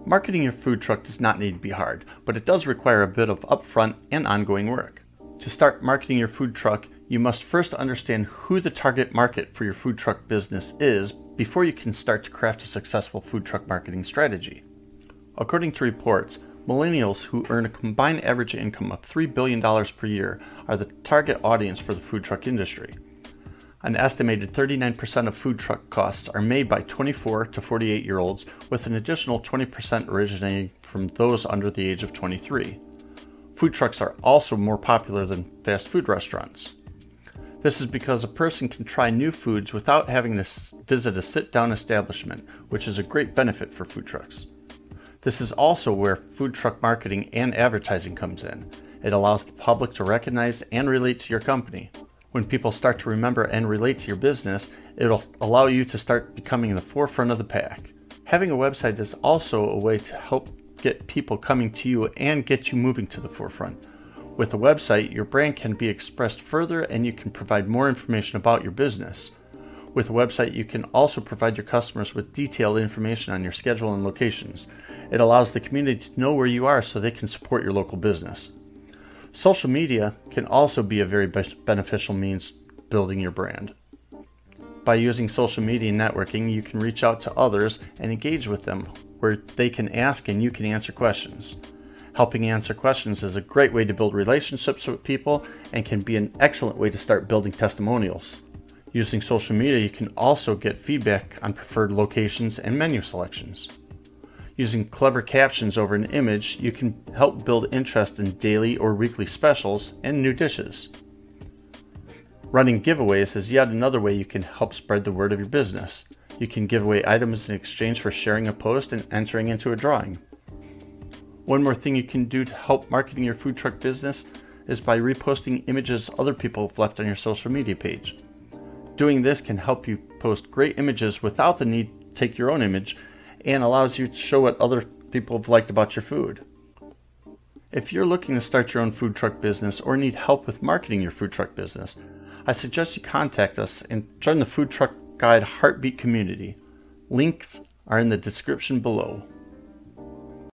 Marketing your food truck does not need to be hard, but it does require a bit of upfront and ongoing work. To start marketing your food truck, you must first understand who the target market for your food truck business is before you can start to craft a successful food truck marketing strategy. According to reports, Millenials who earn a combined average income of $3 billion per year are the target audience for the food truck industry. An estimated 39% of food truck costs are made by 24 to 48-year-olds, with an additional 20% originating from those under the age of 23. Food trucks are also more popular than fast food restaurants. This is because a person can try new foods without having to visit a sit-down establishment, which is a great benefit for food trucks. This is also where food truck marketing and advertising comes in. It allows the public to recognize and relate to your company. When people start to remember and relate to your business, it'll allow you to start becoming the forefront of the pack. Having a website is also a way to help get people coming to you and get you moving to the forefront. With a website, your brand can be expressed further and you can provide more information about your business. With a website, you can also provide your customers with detailed information on your schedule and locations. It allows the community to know where you are so they can support your local business. Social media can also be a very beneficial means building your brand. By using social media networking, you can reach out to others and engage with them where they can ask and you can answer questions. Helping answer questions is a great way to build relationships with people and can be an excellent way to start building testimonials. Using social media, you can also get feedback on preferred locations and menu selections. Using clever captions over an image, you can help build interest in daily or weekly specials and new dishes. Running giveaways is yet another way you can help spread the word of your business. You can give away items in exchange for sharing a post and entering into a drawing. One more thing you can do to help marketing your food truck business is by reposting images other people have left on your social media page. Doing this can help you post great images without the need to take your own image and allows you to show what other people have liked about your food. If you're looking to start your own food truck business or need help with marketing your food truck business, I suggest you contact us and join the Food Truck Guide Heartbeat community. Links are in the description below.